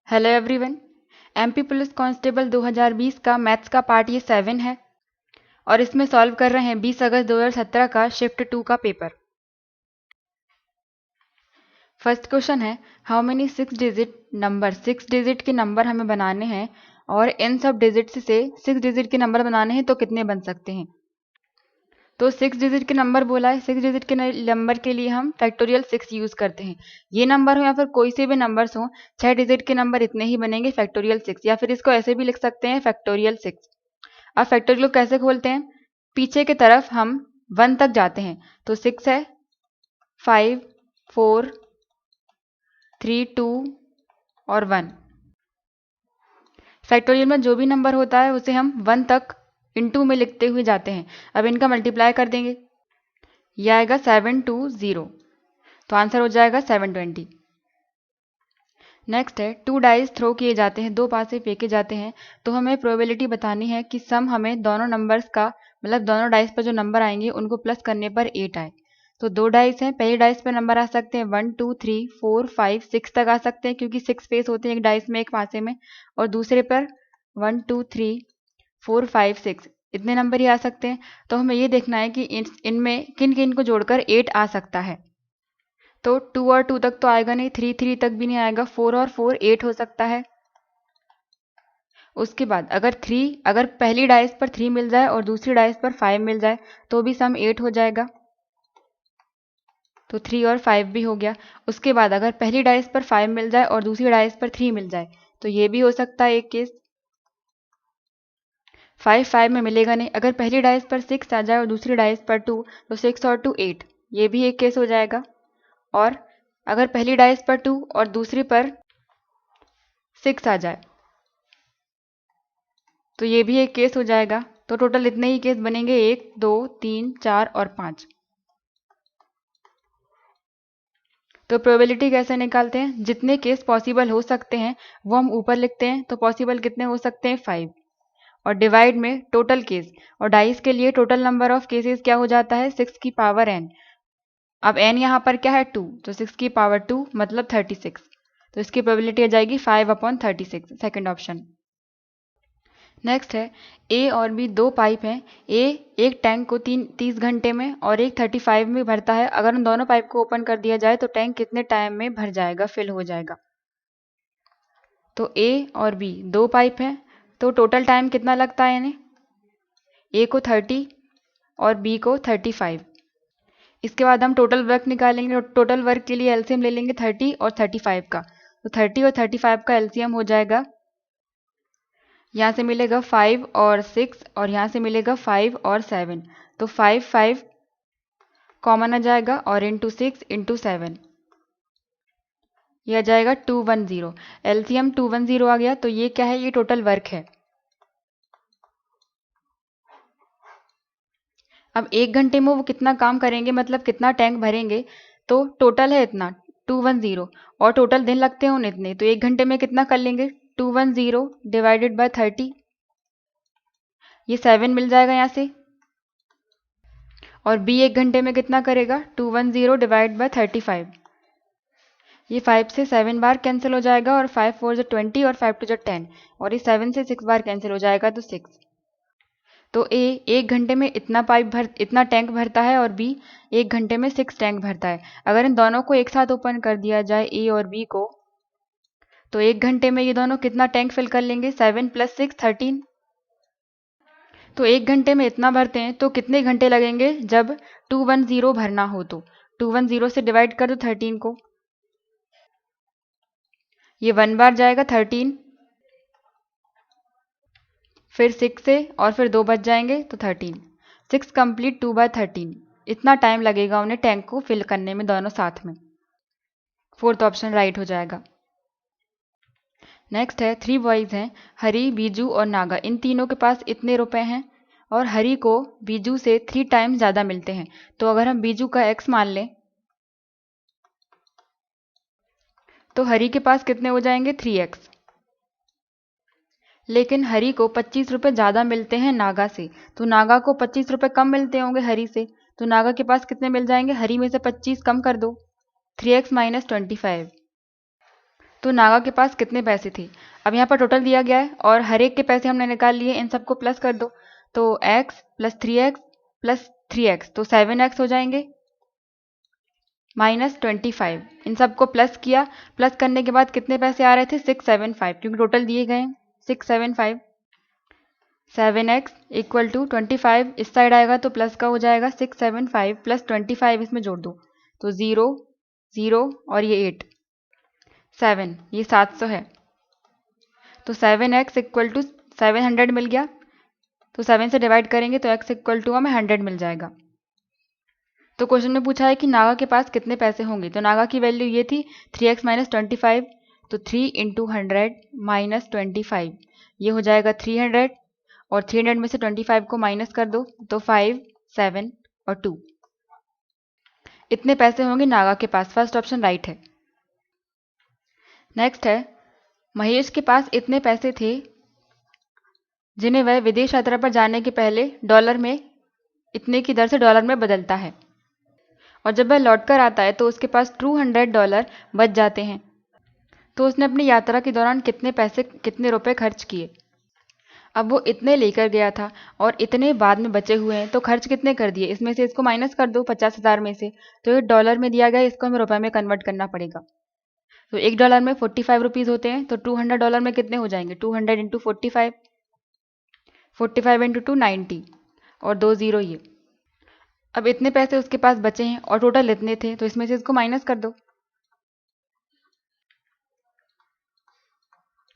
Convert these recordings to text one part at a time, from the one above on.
Hello everyone. MP police constable 2020 का maths का part ये 7 है और इसमें सॉल्व कर रहे हैं 20 अगस्त 2017 का शिफ्ट 2 का पेपर। फर्स्ट क्वेश्चन है, हाउ मेनी 6 डिजिट के नंबर हमें बनाने हैं और इन सब डिजिट से 6 डिजिट के नंबर बनाने हैं तो कितने बन सकते हैं। तो 6 डिजिट के नंबर बोला है, 6 डिजिट के नंबर के लिए हम फैक्टोरियल 6 यूज करते हैं। ये नंबर हो या फिर कोई से भी नंबर्स हो, 6 डिजिट के नंबर इतने ही बनेंगे फैक्टोरियल 6, या फिर इसको ऐसे भी लिख सकते हैं फैक्टोरियल 6। अब फैक्टोरियल कैसे खोलते हैं, पीछे की तरफ हम 1 तक जाते हैं तो 6 है, 5, 4, 3, 2 और 1। फैक्टोरियल में जो भी नंबर होता है उसे हम 1 तक इनटू में लिखते हुए जाते हैं। अब इनका मल्टीप्लाई कर देंगे, यह आएगा 720, तो आंसर हो जाएगा 720। नेक्स्ट है, 2 डाइस थ्रो किए जाते हैं, 2 पासे फेंके जाते हैं, तो हमें प्रोबेबिलिटी बतानी है कि सम हमें दोनों नंबर्स का, मतलब दोनों डाइस पर जो नंबर आएंगे उनको प्लस करने पर 8 आए। तो 2 डाइस हैं, पहली डाइस पर नंबर आ सकते हैं 1, 2, 3, 4, 5, 6 तक आ सकते हैं क्योंकि 6 फेस होते हैं एक डाइस में, एक पासे में, और दूसरे पर 1, 2, 3, 4, 5, 6 इतने नंबर ही आ सकते हैं। तो हमें ये देखना है कि इनमें किन किन को जोड़कर 8 आ सकता है। तो 2 और 2 तक तो आएगा नहीं, 3, 3 तक भी नहीं आएगा, 4 और 4 8 हो सकता है। उसके बाद अगर पहली डाइस पर 3 मिल जाए और दूसरी डाइस पर 5 मिल जाए तो भी सम 8 हो जाएगा, तो 3 और 5 भी हो गया। उसके बाद अगर पहली डाइस पर 5 मिल जाए और दूसरी डाइस पर 3 मिल जाए तो ये भी हो सकता है एक केस। 5 5 में मिलेगा नहीं, अगर पहली डाइस पर 6 आ जाए और दूसरी डाइस पर 2 तो 6 और 2 8, ये भी एक केस हो जाएगा। और अगर पहली डाइस पर 2 और दूसरी पर 6 आ जाए तो ये भी एक केस हो जाएगा। तो टोटल इतने ही केस बनेंगे, 1, 2, 3, 4 और 5। तो प्रोबेबिलिटी कैसे निकालते हैं, जितने केस पॉसिबल हो सकते हैं वो हम ऊपर लिखते हैं। तो पॉसिबल कितने हो सकते हैं 5, और डिवाइड में टोटल केस, और डाइस के लिए टोटल नंबर ऑफ केसेस क्या हो जाता है 6 की पावर n। अब n यहाँ पर क्या है 2, तो 6 की पावर 2 मतलब 36। तो इसकी प्रोबेबिलिटी आ जाएगी 5/36, सेकेंड ऑप्शन। नेक्स्ट है, ए और बी 2 पाइप हैं। ए एक टैंक को 30 घंटे में और एक 35 में भरता है। अगर उन दोनों पाइप को ओपन कर दिया जाए तो टैंक कितने टाइम में भर जाएगा, फिल हो जाएगा। तो ए और बी 2 पाइप हैं, तो टोटल टाइम कितना लगता है इन्हें, ए को 30 और बी को 35। इसके बाद हम टोटल वर्क निकालेंगे। टोटल वर्क के लिए एलसीएम ले लेंगे 30 और 35 का, तो 30 और 35 का एलसीएम हो जाएगा, यहाँ से मिलेगा 5 और 6 और यहाँ से मिलेगा 5 और 7। तो 5 5 कॉमन आ जाएगा और इंटू 6 इंटू 7 यह आ जाएगा 210। एलसीएम 210 आ गया, तो ये क्या है, ये टोटल वर्क है। अब 1 घंटे में वो कितना काम करेंगे, मतलब कितना टैंक भरेंगे, तो टोटल है इतना 210 और टोटल दिन लगते हैं उन इतने, तो 1 घंटे में कितना कर लेंगे 210 डिवाइडेड बाय 30, ये 7 मिल जाएगा यहाँ से। और बी 1 घंटे में कितना करेगा 210 डिवाइड बाय 35, ये 5 से 7 बार कैंसिल हो जाएगा और 5 4 जो 20 और 5 2 जो 10, और ये 7 से 6 बार कैंसिल हो जाएगा तो 6। तो ए 1 घंटे में इतना टैंक भरता है और बी 1 घंटे में 6 टैंक भरता है। अगर इन दोनों को एक साथ ओपन कर दिया जाए ए और बी को, तो 1 घंटे में ये दोनों कितना टैंक फिल कर लेंगे, 7 + 6 13। तो 1 घंटे में इतना भरते हैं, तो कितने घंटे लगेंगे जब 210 भरना हो, तो 210 से डिवाइड कर दो 13 को, ये 1 बार जाएगा 13, फिर 6 से और फिर 2 बच जाएंगे तो 13, 6 कंप्लीट 2/13, इतना टाइम लगेगा उन्हें टैंक को फिल करने में दोनों साथ में। फोर्थ ऑप्शन राइट हो जाएगा। नेक्स्ट है, 3 बॉयज हैं, हरी, बीजू और नागा, इन तीनों के पास इतने रुपए हैं और हरी को बीजू से 3 टाइम्स ज़्यादा मिलते हैं। तो अगर हम बीजू का x मान लें तो हरी के पास कितने हो जाएंगे 3x। लेकिन हरी को 25 रुपये ज़्यादा मिलते हैं नागा से, तो नागा को 25 रुपये कम मिलते होंगे हरी से, तो नागा के पास कितने मिल जाएंगे, हरी में से 25 कम कर दो, 3x - 25। तो नागा के पास कितने पैसे थे। अब यहाँ पर टोटल दिया गया है और हर एक के पैसे हमने निकाल लिए, इन सबको प्लस कर दो। तो x plus 3x plus 3x तो 7x हो जाएंगे माइनस 25। इन सबको प्लस किया, प्लस करने के बाद कितने पैसे आ रहे थे 675, क्योंकि टोटल दिए गए 675। 7x इक्वल टू 25 इस साइड आएगा तो प्लस का हो जाएगा 675 प्लस 25 इसमें जोड़ दो तो 0 0 और ये 8 7 ये 700 है। तो 7x इक्वल टू 700 मिल गया। तो 7 से डिवाइड करेंगे तो x इक्वल टू हमें 100 मिल जाएगा। तो क्वेश्चन में पूछा है कि नागा के पास कितने पैसे होंगे। तो नागा की वैल्यू ये थी 3x माइनस 25, तो 3 इंटू 100 माइनस 25 ये हो जाएगा 300 और 300 में से 25 को माइनस कर दो तो 5 7 और 2 इतने पैसे होंगे नागा के पास। फर्स्ट ऑप्शन राइट है। नेक्स्ट है, महेश के पास इतने पैसे थे जिन्हें वह विदेश यात्रा पर जाने के पहले डॉलर में इतने की दर से डॉलर में बदलता है और जब वह लौटकर आता है तो उसके पास $200 बच जाते हैं। तो उसने अपनी यात्रा के दौरान कितने रुपए खर्च किए। अब वो इतने लेकर गया था और इतने बाद में बचे हुए हैं तो खर्च कितने कर दिए, इसमें से इसको माइनस कर दो 50,000 में से। तो ये डॉलर में दिया गया, इसको हमें रुपए में कन्वर्ट करना पड़ेगा। तो $1 में 45 रुपीज़ होते हैं, तो $200 में कितने हो जाएंगे 200 इंटू 45, 45 इंटू 2 90 और 2 0 ये। अब इतने पैसे उसके पास बचे हैं और टोटल इतने थे, तो इसमें से इसको माइनस कर दो।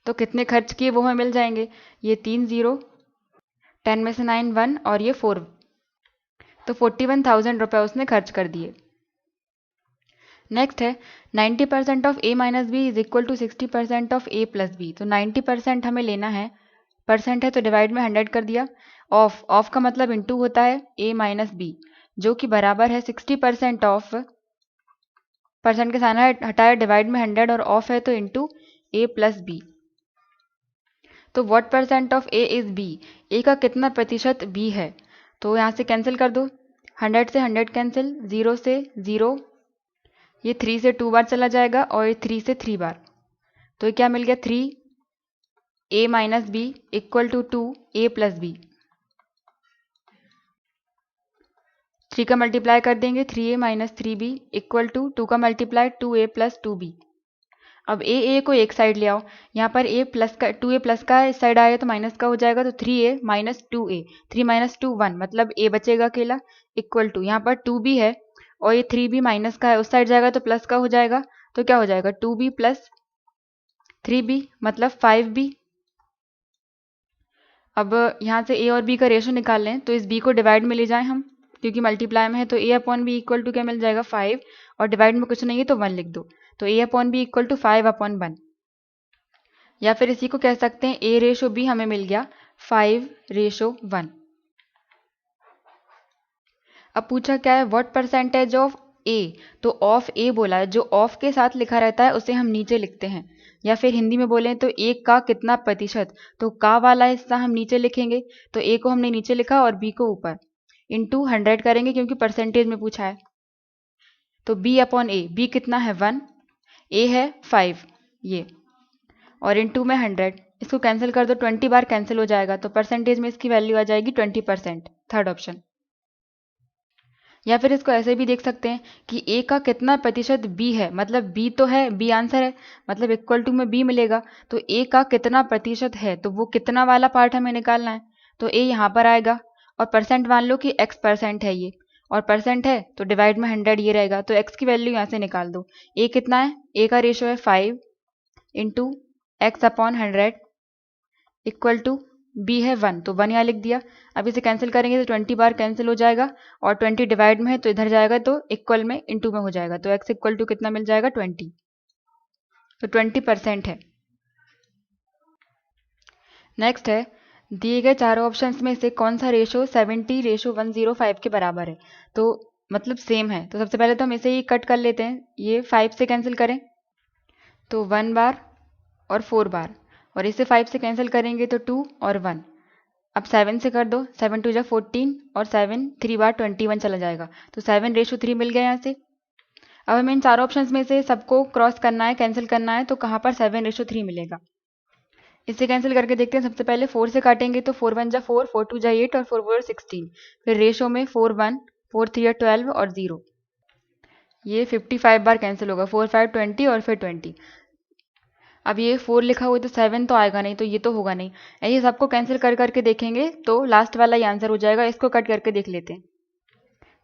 तो कितने खर्च किए वो हमें मिल जाएंगे, ये 3 0, 10 में से 9 1 और ये 4, तो 41,000 रुपये उसने खर्च कर दिए। नेक्स्ट है 90% of a minus b is equal to 60% of a plus b. तो 90% हमें लेना है, परसेंट है तो डिवाइड में 100 कर दिया। ऑफ का मतलब इंटू होता है a माइनस बी, जो कि बराबर है 60% ऑफ, परसेंट के साइन हटाया, डिवाइड में 100 और ऑफ है तो इंटू a प्लस बी। तो what percent of a is b, a का कितना प्रतिशत b है। तो यहाँ से कैंसिल कर दो, 100 से 100 कैंसिल, 0 से 0, ये 3 से 2 बार चला जाएगा और ये 3 से 3 बार। तो ये क्या मिल गया 3a minus b equal to 2a plus b. 3 का मल्टीप्लाई कर देंगे 3a minus 3b equal to 2 का मल्टीप्लाई 2a प्लस 2b। अब a को एक साइड ले आओ, यहाँ पर a प्लस का 2a प्लस का इस साइड आया तो माइनस का हो जाएगा, तो 3a माइनस 2a, 3 माइनस 2 1, मतलब a बचेगा अकेला इक्वल टू, यहाँ पर 2b है और ये 3b माइनस का है, उस साइड जाएगा तो प्लस का हो जाएगा, तो क्या हो जाएगा 2b प्लस 3b मतलब 5b। अब यहाँ से a और b का रेशो निकाल लें तो इस b को डिवाइड में ले जाएं हम, क्योंकि मल्टीप्लाई में है, तो a upon b equal to क्या मिल जाएगा 5 और डिवाइड में कुछ नहीं है तो 1 लिख दो, तो a upon b equal to 5 upon 1। या फिर इसी को कह सकते हैं a रेशो b हमें मिल गया 5:1। अब पूछा क्या है व्हाट परसेंटेज ऑफ a, तो ऑफ a बोला है, जो ऑफ के साथ लिखा रहता है उसे हम नीचे लिखते हैं, या फिर हिंदी में बोलें तो a का कितना प्रतिशत, तो का वाला हिस्सा हम नीचे लिखेंगे, तो a को हमने नीचे लिखा और b को ऊपर, इंटू 100 करेंगे क्योंकि परसेंटेज में पूछा है। तो b अपॉन a, b कितना है 1, a है 5 ये, और इंटू में 100, इसको कैंसिल कर दो 20 बार कैंसिल हो जाएगा, तो परसेंटेज में इसकी वैल्यू आ जाएगी 20%, थर्ड ऑप्शन। या फिर इसको ऐसे भी देख सकते हैं कि a का कितना प्रतिशत b है, मतलब b तो है, b आंसर है, मतलब इक्वल टू में b मिलेगा, तो a का कितना प्रतिशत है, तो वो कितना वाला पार्ट हमें निकालना है, तो a यहाँ पर आएगा और परसेंट मान लो कि x% है ये, और परसेंट है तो डिवाइड में 100 ये रहेगा, तो x की वैल्यू यहाँ से निकाल दो। a कितना है, a का रेशो है 5 into x upon 100 equal to b है 1, तो 1 यहाँ लिख दिया। अब इसे कैंसिल करेंगे तो 20 बार कैंसिल हो जाएगा और 20 डिवाइड में है तो इधर जाएगा तो इक्वल में इंटू में हो जाएगा, तो x इक्वल टू कितना मिल जाएगा 20, तो 20% है। नेक्स्ट है दिए गए चारों ऑप्शंस में से कौन सा रेशो 70:105 के बराबर है। तो मतलब सेम है, तो सबसे पहले तो हम इसे ही कट कर लेते हैं, ये 5 से कैंसिल करें तो 1 बार और 4 बार, और इसे 5 से कैंसिल करेंगे तो 2 और 1। अब 7 से कर दो, 7 2 जा 14 और 7 3 बार 21 चला जाएगा, तो 7:3 मिल गया यहाँ से। अब हमें इन चारों ऑप्शंस में से सबको क्रॉस करना है, कैंसिल करना है, तो कहाँ पर 7:3 मिलेगा। इसे कैंसिल करके देखते हैं। सबसे पहले 4 से काटेंगे तो 4 1 जा 4, 4 2 जा 8 और 4 4 16। फिर रेशो में 4 1, 4 3 या 12 और 0। ये 55 बार कैंसिल होगा, 4 5 20 और फिर 20। अब ये 4 लिखा हुआ है तो 7 तो आएगा नहीं, तो ये तो होगा नहीं। ऐसे सबको कैंसिल कर करके देखेंगे तो लास्ट वाला ही आंसर हो जाएगा। इसको कट करके देख लेते हैं।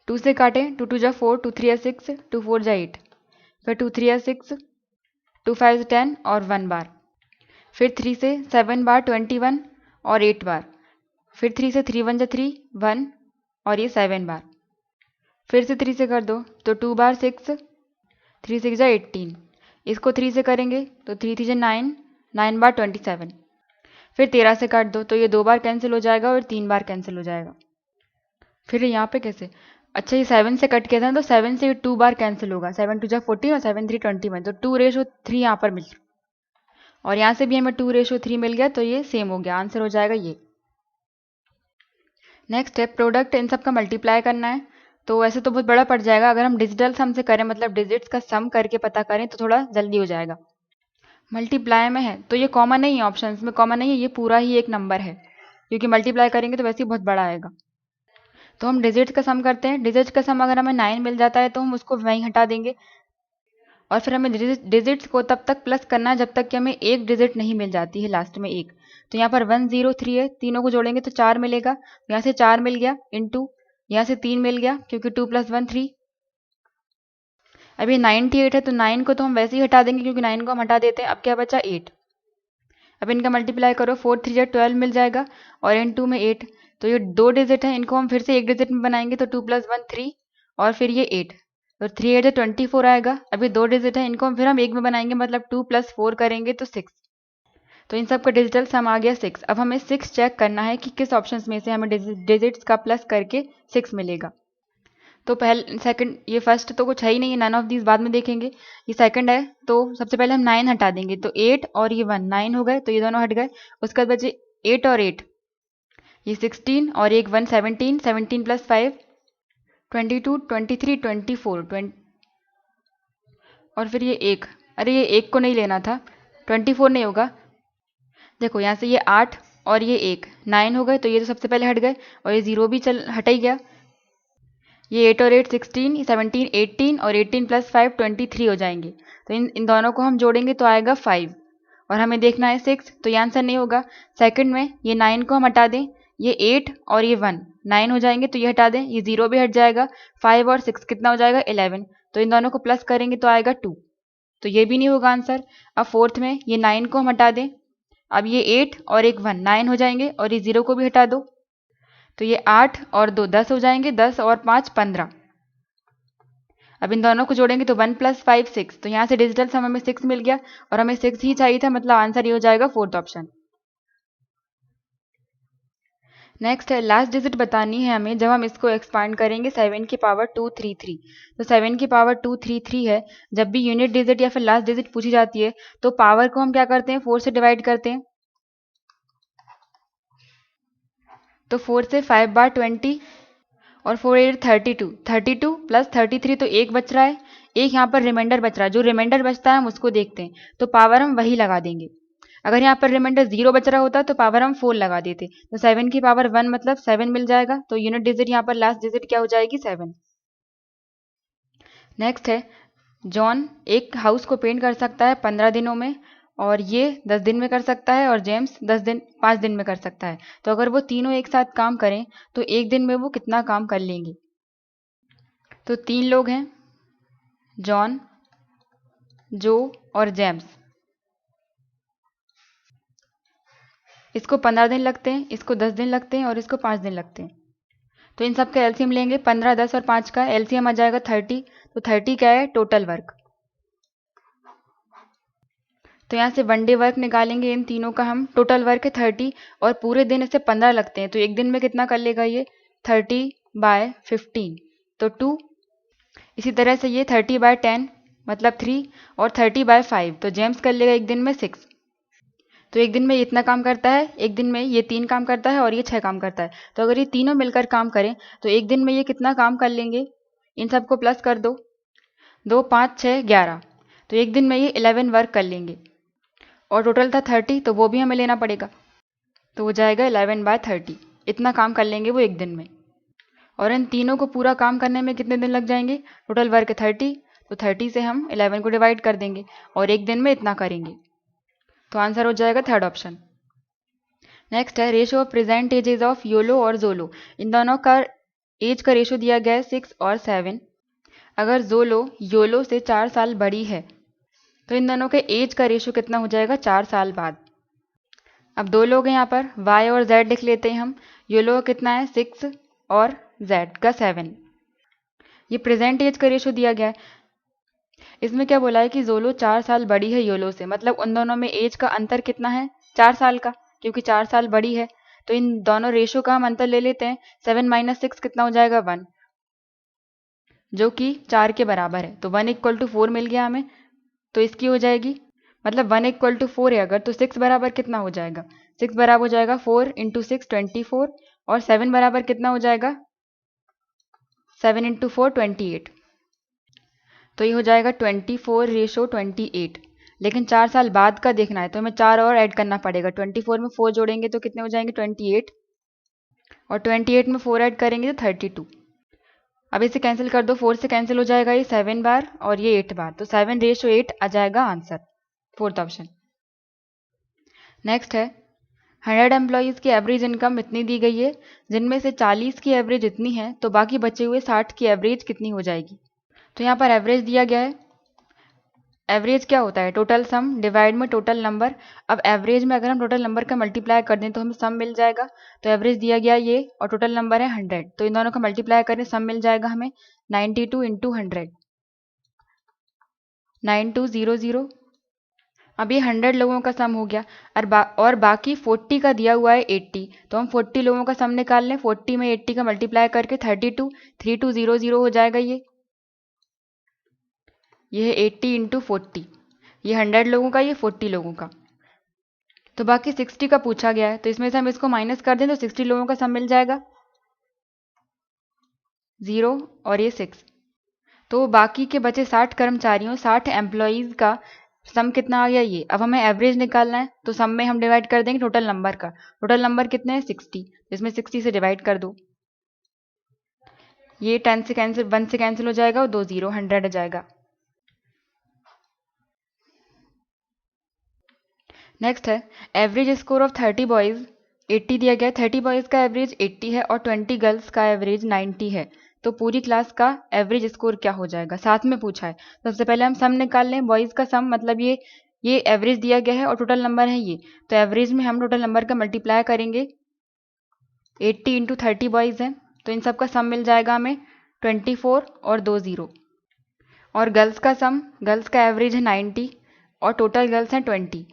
2 से काटें, 2 2 जा 4, 2 3 या 6, 2 4 जा 8, फिर 2 3 या 6, 2 5 10 और 1 बार। फिर 3 से 7 बार 21 और 8 बार। फिर 3 से 3 1 जा 3, 1 और ये 7 बार। फिर से 3 से कर दो तो 2 बार 6, 3 6 जा 18। इसको 3 से करेंगे तो 3 3 जा 9, 9 बार 27। फिर 13 से काट दो तो ये 2 बार कैंसिल हो जाएगा और 3 बार कैंसिल हो जाएगा। फिर यहाँ पे कैसे? अच्छा, ये 7 से कट किया था तो 7 से 2 बार कैंसिल होगा। 7 2 जा 14 और 7 3 21, तो 2:3 यहाँ पर मिल, और यहाँ से भी हमें 2:3 मिल गया, तो ये सेम हो गया। आंसर हो जाएगा ये। नेक्स्ट है प्रोडक्ट, इन सब का मल्टीप्लाई करना है। तो ऐसे तो बहुत बड़ा पड़ जाएगा, अगर हम डिजिटल सम से करें, मतलब डिजिट्स का सम करके पता करें तो थोड़ा जल्दी हो जाएगा। मल्टीप्लाई में है तो ये कॉमन नहीं है, ऑप्शंस में कॉमन नहीं है, ये पूरा ही एक नंबर है, क्योंकि मल्टीप्लाई करेंगे तो वैसे ही बहुत बड़ा आएगा। तो हम डिजिट्स का सम करते हैं। डिजिट्स का सम अगर हमें 9 मिल जाता है तो हम उसको वहीं हटा देंगे, और फिर हमें डिजिट्स को तब तक प्लस करना है जब तक कि हमें एक डिजिट नहीं मिल जाती है लास्ट में एक। तो यहाँ पर 1 0 3 है, तीनों को जोड़ेंगे तो 4 मिलेगा। यहाँ से 4 मिल गया इंटू, यहाँ से 3 मिल गया क्योंकि 2 + 1 3। अभी 98 है तो 9 को तो हम वैसे ही हटा देंगे क्योंकि 9 को हम हटा देते हैं। अब क्या बचा 8। अब इनका मल्टीप्लाई करो, 4 3 जा 12 मिल जाएगा और इन 2 में 8। तो ये 2 डिजिट है, इनको हम फिर से एक डिजिट में बनाएंगे तो 2 + 1 3 और फिर ये 8, तो 3 8 जा 24 आएगा। अभी 2 डिजिट है, इनको हम फिर एक में बनाएंगे, मतलब 2 + 4 करेंगे तो 6। तो इन सब का डिजिटल सम आ गया 6। अब हमें 6 चेक करना है कि किस ऑप्शन में से हमें डिजिट्स का प्लस करके 6 मिलेगा। तो पहले सेकंड, ये फर्स्ट तो कुछ है ही नहीं है, नन ऑफ दीज बाद में देखेंगे। ये सेकंड है तो सबसे पहले हम 9 हटा देंगे, तो 8 और ये 1 9 हो गए, तो ये दोनों हट गए। उसके बाद बचे 8 और 8, ये 16 और एक 1 17, 17 + 5 22 23 24 20, और फिर ये 1, अरे ये 1 को नहीं लेना था, 24 नहीं होगा। देखो यहाँ से ये 8 और ये 1 9 हो गए, तो ये तो सबसे पहले हट गए, और ये 0 भी चल हट ही गया। ये 8 और 8 16, 17 18 और 18 + 5 23 हो जाएंगे। तो इन दोनों को हम जोड़ेंगे तो आएगा 5, और हमें देखना है 6, तो ये आंसर नहीं होगा। सेकंड में ये 9 को हम हटा दें, ये 8 और ये 1 9 हो जाएंगे, तो ये हटा दें, ये 0 भी हट जाएगा। 5 और 6 कितना हो जाएगा 11, तो इन दोनों को प्लस करेंगे तो आएगा 2, तो ये भी नहीं होगा आंसर। अब फोर्थ में ये 9 को हम हटा दें, अब ये 8 और एक 1 9 हो जाएंगे, और ये 0 को भी हटा दो, तो ये 8 और 2 10 हो जाएंगे, 10 और 5 15। अब इन दोनों को जोड़ेंगे तो 1 + 5 6, तो यहाँ से डिजिटल सम हमें 6 मिल गया, और हमें 6 ही चाहिए था, मतलब आंसर ये हो जाएगा फोर्थ ऑप्शन। नेक्स्ट है लास्ट डिजिट बतानी है हमें जब हम इसको एक्सपांड करेंगे 7 की पावर 233। तो 7 की पावर 233 है। जब भी यूनिट डिजिट या फिर लास्ट डिजिट पूछी जाती है तो पावर को हम क्या करते हैं, 4 से डिवाइड करते हैं। तो 4 से 5 बार 20 और 4 8 32, 32 + 33, तो एक बच रहा है, एक यहाँ पर रिमाइंडर बच रहा है। जो रिमाइंडर बचता है हम उसको देखते हैं, तो पावर हम वही लगा देंगे। अगर यहाँ पर रिमाइंडर 0 बच रहा होता तो पावर हम 4 लगा देते। तो 7 की पावर 1 मतलब 7 मिल जाएगा, तो यूनिट डिजिट यहाँ पर लास्ट डिजिट क्या हो जाएगी 7। नेक्स्ट है जॉन एक हाउस को पेंट कर सकता है 15 दिनों में, और ये 10 दिन में कर सकता है, और जेम्स 5 दिन में कर सकता है। तो अगर वो तीनों एक साथ काम करें तो एक दिन में वो कितना काम कर लेंगे। तो 3 लोग हैं, जॉन, जो और जेम्स। इसको 15 दिन लगते हैं, इसको 10 दिन लगते हैं, और इसको 5 दिन लगते हैं। तो इन सब का एलसीएम लेंगे, 15 10 और 5 का एलसीएम आ जाएगा 30। तो 30 क्या है, टोटल वर्क। तो यहाँ से 1 डे वर्क निकालेंगे, इन तीनों का हम टोटल वर्क है 30, और पूरे दिन इसे 15 लगते हैं, तो एक दिन में कितना कर लेगा ये 30/15, तो 2। इसी तरह से ये 30/10 मतलब 3, और 30/5, तो जेम्स कर लेगा एक दिन में 6। तो एक दिन में ये इतना काम करता है, एक दिन में ये 3 काम करता है, और ये 6 काम करता है। तो अगर ये तीनों मिलकर काम करें तो एक दिन में ये कितना काम कर लेंगे, इन सबको प्लस कर दो। 2 5 6 11, तो एक दिन में ये 11 वर्क कर लेंगे। और टोटल था 30, तो वो भी हमें लेना पड़ेगा, तो हो जाएगा 11/30। इतना काम कर लेंगे वो एक दिन में। और इन तीनों को पूरा काम करने में कितने दिन लग जाएंगे? टोटल वर्क 30, तो 30 से हम 11 को डिवाइड कर देंगे और एक दिन में इतना करेंगे, तो आंसर हो जाएगा थर्ड ऑप्शन। नेक्स्ट है ratio of present ages of YOLO और जोलो। इन दोनों का एज का रेशियो दिया गया है 6 और 7। अगर जोलो योलो से 4 साल बड़ी है तो इन दोनों के एज का रेशियो कितना हो जाएगा 4 साल बाद। अब दो लोग हैं यहाँ पर, y और z लिख लेते हैं हम। योलो का कितना है 6 और z का 7। ये प्रेजेंट एज का रेशियो दिया गया है। इसमें क्या बोला है कि जोलो 4 साल बड़ी है योलो से, मतलब उन दोनों में एज का अंतर कितना है 4 साल का, क्योंकि 4 साल बड़ी है। तो इन दोनों रेशियो का हम अंतर ले लेते हैं। 7 - 6 कितना हो जाएगा 1, जो कि 4 के बराबर है। तो 1 = 4 मिल गया हमें, तो इसकी हो जाएगी, मतलब 1 = 4 है अगर, तो 6 बराबर कितना हो जाएगा? 6 बराबर हो जाएगा 4 × 6 24, और 7 बराबर कितना हो जाएगा? 7 × 4 28। तो ये हो जाएगा 24:28। लेकिन 4 साल बाद का देखना है, तो हमें 4 और ऐड करना पड़ेगा। 24 में 4 जोड़ेंगे तो कितने हो जाएंगे 28, और 28 में 4 ऐड करेंगे तो 32। अब इसे कैंसिल कर दो, 4 से कैंसिल हो जाएगा ये 7 बार और ये 8 बार, तो 7:8 आ जाएगा आंसर, फोर्थ ऑप्शन। नेक्स्ट है 100 एम्प्लॉयज़ की एवरेज इनकम इतनी दी गई है, जिनमें से 40 की एवरेज इतनी है, तो बाकी बचे हुए 60 की एवरेज कितनी हो जाएगी? तो यहाँ पर एवरेज दिया गया है। एवरेज क्या होता है? टोटल सम डिवाइड में टोटल नंबर। अब एवरेज में अगर हम टोटल नंबर का मल्टीप्लाई कर दें तो हमें सम मिल जाएगा। तो एवरेज दिया गया ये, और टोटल नंबर है 100, तो इन दोनों का मल्टीप्लाई करें, सम मिल जाएगा हमें 92 × 100, 9200। अब ये 100 लोगों का सम हो गया, और बाकी 40 का दिया हुआ है 80, तो हम 40 लोगों का सम निकाल लें। 40 में 80 का मल्टीप्लाई करके 32 हो जाएगा ये है 80 × 40। ये 100 लोगों का, ये 40 लोगों का। तो बाकी 60 का पूछा गया है, तो इसमें से हम इसको माइनस कर दें तो 60 लोगों का सम मिल जाएगा 0 और ये 6। तो बाकी के बचे 60 कर्मचारियों, 60 एम्प्लॉयज़ का सम कितना आ गया ये। अब हमें एवरेज निकालना है, तो सम में हम डिवाइड कर देंगे टोटल नंबर का। टोटल नंबर कितने हैं 60, इसमें 60 से डिवाइड कर दो। ये 10 से कैंसिल, 1 से कैंसिल हो जाएगा और 2 0, 100 आ जाएगा। नेक्स्ट है एवरेज स्कोर ऑफ 30 बॉयज़ 80 दिया गया है। 30 बॉयज़ का एवरेज 80 है और 20 गर्ल्स का एवरेज 90 है, तो पूरी क्लास का एवरेज स्कोर क्या हो जाएगा? साथ में पूछा है। सबसे पहले हम सम निकाल लें। बॉयज़ का सम मतलब ये एवरेज दिया गया है और टोटल नंबर है ये, तो एवरेज में हम टोटल नंबर का मल्टीप्लाई करेंगे। 80 × 30 बॉयज़ हैं, तो इन सब का सम मिल जाएगा हमें 24 और 2 0। और गर्ल्स का सम, गर्ल्स का एवरेज है 90 और टोटल गर्ल्स हैं 20,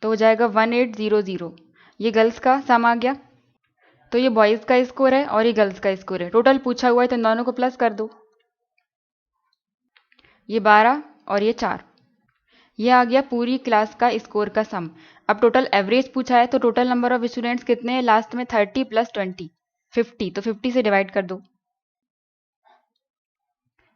तो हो जाएगा 1800। ये गर्ल्स का सम आ गया। तो ये बॉयज़ का स्कोर है और ये गर्ल्स का स्कोर है। टोटल पूछा हुआ है तो इन दोनों को प्लस कर दो। ये 12 और ये 4, ये आ गया पूरी क्लास का स्कोर का सम। अब टोटल एवरेज पूछा है, तो टोटल नंबर ऑफ स्टूडेंट्स कितने हैं लास्ट में? 30 + 20 50, तो 50 से डिवाइड कर दो।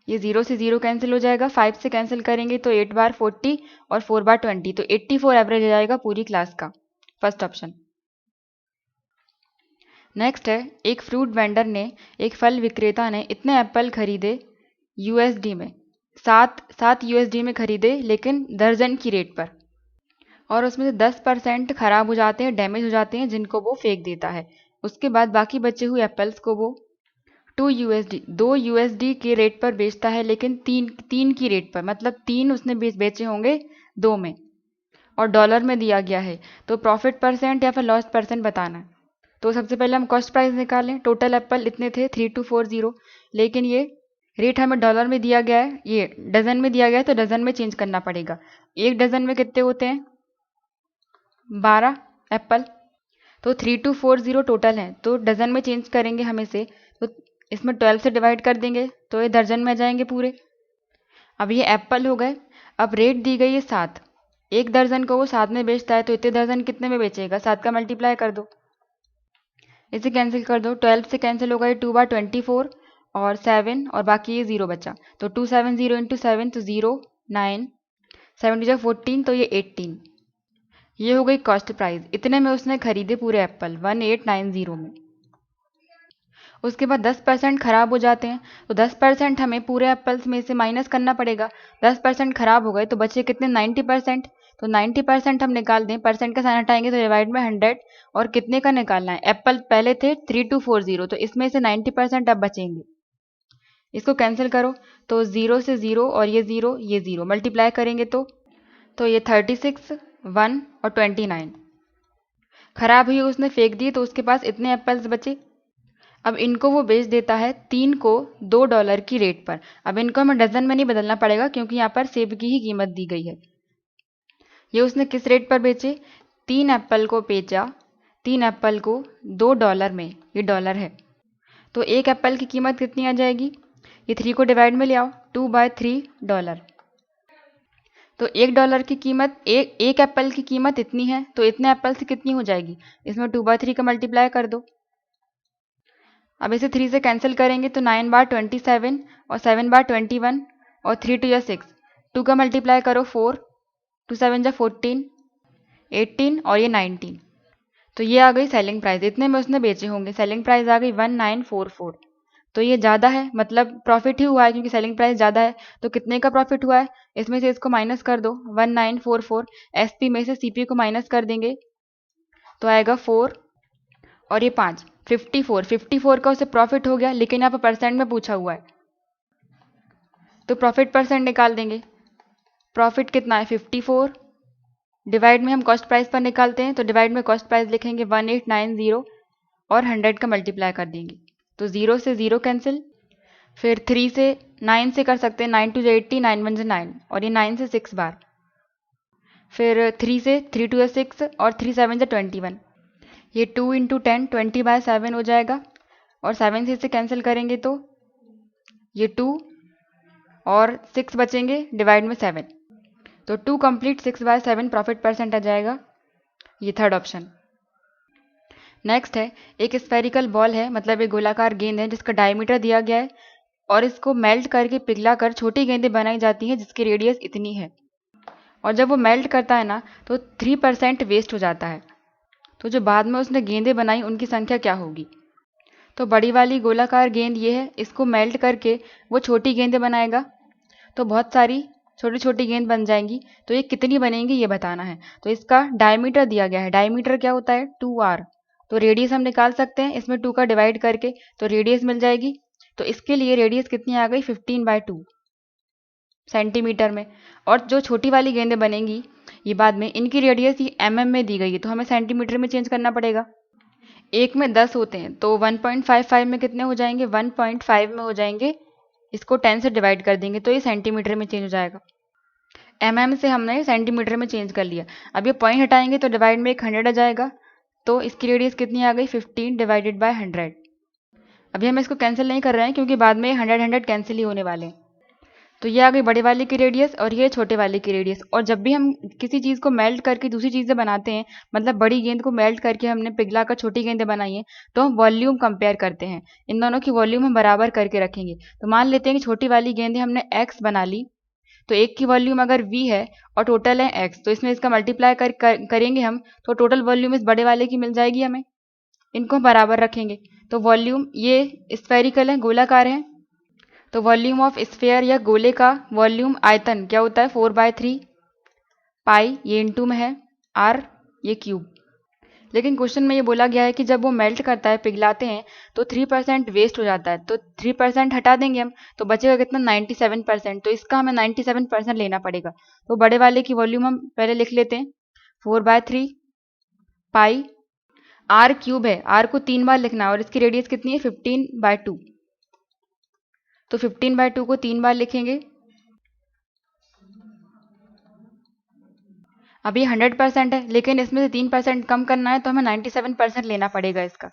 ये 0 से 0 कैंसिल हो जाएगा, 5 से कैंसिल करेंगे तो 8 बार 40 और 4 बार 20, तो 84 एवरेज आ जाएगा पूरी क्लास का, फर्स्ट ऑप्शन। नेक्स्ट है एक फ्रूट वेंडर ने, एक फल विक्रेता ने इतने एप्पल खरीदे USD में, 7 USD में खरीदे, लेकिन दर्जन की रेट पर, और उसमें से 10% खराब हो जाते हैं, डैमेज हो जाते हैं, जिनको वो फेंक देता है। उसके बाद बाकी बचे हुए एप्पल्स को वो 2 USD के रेट पर बेचता है, लेकिन तीन की रेट पर, मतलब 3 उसने बेचे होंगे 2 में, और डॉलर में दिया गया है। तो प्रॉफिट परसेंट या फिर लॉस परसेंट बताना है। तो सबसे पहले हम कॉस्ट प्राइस निकालें। टोटल एप्पल इतने थे 3240, लेकिन ये रेट हमें डॉलर में दिया गया है, ये डजन में दिया गया है, तो डजन में चेंज करना पड़ेगा। एक डजन में कितने होते हैं? 12 एप्पल, तो 3240 टोटल है, तो डजन में चेंज करेंगे हम इसे, तो इसमें 12 से डिवाइड कर देंगे तो ये दर्जन में आ जाएंगे पूरे। अब ये एप्पल हो गए। अब रेट दी गई है 7, एक दर्जन को वो 7 में बेचता है, तो इतने दर्जन कितने में बेचेगा? 7 का मल्टीप्लाई कर दो, इसे कैंसिल कर दो। 12 से कैंसिल होगा ये 2 बार 24 और 7 और बाकी ये 0 बचा, तो 270 इंटू 7 तो 0 9 7 जो 14 तो ये 18। ये हो गई कॉस्ट प्राइस। इतने में उसने खरीदे पूरे एप्पल 1890 में। उसके बाद 10% ख़राब हो जाते हैं, तो 10% हमें पूरे एप्पल्स में से माइनस करना पड़ेगा। 10% ख़राब हो गए तो बचे कितने 90%। तो 90% हम निकाल दें, परसेंट का साइन हटाएंगे तो डिवाइड में 100। और कितने का निकालना है, एप्पल पहले थे 3240, तो इसमें से 90% अब बचेंगे। इसको कैंसिल करो तो 0 से 0 और ये 0 मल्टीप्लाई करेंगे तो ये 36 1 और 29 खराब हुई, उसने फेंक दिए, तो उसके पास इतने एप्पल्स बचे। अब इनको वो बेच देता है 3 को $2 की रेट पर। अब इनको हमें डजन में नहीं बदलना पड़ेगा क्योंकि यहाँ पर सेब की ही कीमत दी गई है। ये उसने किस रेट पर बेचे, 3 एप्पल को बेचा, 3 एप्पल को $2 में, ये डॉलर है, तो एक एप्पल की कीमत कितनी आ जाएगी, ये 3 को डिवाइड में ले आओ, $2/3। तो $1 की कीमत, एक एप्पल की कीमत इतनी है, तो इतने एप्पल से कितनी हो जाएगी, इसमें 2/3 का मल्टीप्लाई कर दो। अब इसे 3 से कैंसिल करेंगे तो 9/27 और 7/21 और 3 2 या 6, 2 का मल्टीप्लाई करो 4, 2 7 जा 14, 18 और ये 19। तो ये आ गई सेलिंग प्राइस। इतने में उसने बेचे होंगे, सेलिंग प्राइस आ गई 1944। तो ये ज़्यादा है, मतलब प्रॉफिट ही हुआ है क्योंकि सेलिंग प्राइस ज़्यादा है। तो कितने का प्रॉफिट हुआ है, इसमें से इसको माइनस कर दो, 1944। एसपी में से सीपी को माइनस कर देंगे तो आएगा 4 और ये 5, 54 का उसे प्रॉफिट हो गया, लेकिन यहाँ पर परसेंट में पूछा हुआ है तो प्रॉफिट परसेंट निकाल देंगे। प्रॉफिट कितना है 54, डिवाइड में हम कॉस्ट प्राइस पर निकालते हैं, तो डिवाइड में कॉस्ट प्राइस लिखेंगे 1890 और 100 का मल्टीप्लाई कर देंगे, तो 0 से 0 कैंसिल, फिर 3 से 9 से कर सकते हैं, 9 2 80, 9 1 9 और ये 9 से 6 बार, फिर 3 से 3 2 6 और 3 7 21, ये 2 इंटू 10 20/7 हो जाएगा। और 7 से इसे कैंसिल करेंगे तो ये 2 और 6 बचेंगे, डिवाइड में 7, तो 2 कंप्लीट 6/7 प्रॉफिट परसेंट आ जाएगा। ये थर्ड ऑप्शन। नेक्स्ट है, एक स्फेरिकल बॉल है, मतलब एक गोलाकार गेंद है जिसका डायमीटर दिया गया है और इसको मेल्ट करके पिघला कर छोटी गेंदें बनाई जाती हैं जिसकी रेडियस इतनी है। और जब वो मेल्ट करता है ना तो 3% वेस्ट हो जाता है। तो जो बाद में उसने गेंदें बनाई उनकी संख्या क्या होगी। तो बड़ी वाली गोलाकार गेंद ये है, इसको मेल्ट करके वो छोटी गेंदें बनाएगा तो बहुत सारी छोटी छोटी गेंद बन जाएंगी। तो ये कितनी बनेंगी ये बताना है। तो इसका डायमीटर दिया गया है, डायमीटर क्या होता है 2r। तो रेडियस हम निकाल सकते हैं इसमें 2 का डिवाइड करके, तो रेडियस मिल जाएगी। तो इसके लिए रेडियस कितनी आ गई 15/2 सेंटीमीटर में। और जो छोटी वाली गेंदें बनेंगी ये बाद में, इनकी रेडियस ही mm में दी गई है तो हमें सेंटीमीटर में चेंज करना पड़ेगा। एक में 10 होते हैं तो 1.55 में कितने हो जाएंगे, 1.5 में हो जाएंगे। इसको 10 से डिवाइड कर देंगे तो ये सेंटीमीटर में चेंज हो जाएगा। mm से हमने सेंटीमीटर में चेंज कर लिया। अब ये पॉइंट हटाएंगे तो डिवाइड में एक 100 आ जाएगा, तो इसकी रेडियस कितनी आ गई 15 डिवाइडेड बाय 100। अभी हम इसको कैंसिल नहीं कर रहे हैं क्योंकि बाद में 100 कैंसिल ही होने वाले हैं। तो ये आ गई बड़े वाले की रेडियस और ये छोटे वाले की रेडियस। और जब भी हम किसी चीज़ को मेल्ट करके दूसरी चीज़ें बनाते हैं, मतलब बड़ी गेंद को मेल्ट करके हमने पिघला कर छोटी गेंदें बनाई हैं, तो हम वॉल्यूम कंपेयर करते हैं। इन दोनों की वॉल्यूम हम बराबर करके रखेंगे। तो मान लेते हैं कि छोटी वाली गेंदें हमने x बना ली, तो एक की वॉल्यूम अगर v है और टोटल है x, तो इसमें इसका मल्टीप्लाई करेंगे हम, तो टोटल वॉल्यूम इस बड़े वाले की मिल जाएगी हमें। इनको हम बराबर रखेंगे। तो वॉल्यूम, ये स्फेरिकल है, गोलाकार है, तो वॉल्यूम ऑफ स्फेयर या गोले का वॉल्यूम आयतन क्या होता है 4/3 पाई, ये इंटू में है r, ये क्यूब। लेकिन क्वेश्चन में ये बोला गया है कि जब वो मेल्ट करता है, पिघलाते हैं, तो 3% वेस्ट हो जाता है, तो 3% हटा देंगे हम, तो बचेगा कितना 97%। तो इसका हमें 97% लेना पड़ेगा। तो बड़े वाले की वॉल्यूम हम पहले लिख लेते हैं, 4/3 पाई, r क्यूब है, r को 3 बार लिखना है और इसकी रेडियस कितनी है 15/2, तो 15/2 को 3 बार लिखेंगे। अभी 100% है, लेकिन इसमें से 3% कम करना है तो हमें 97% लेना पड़ेगा इसका।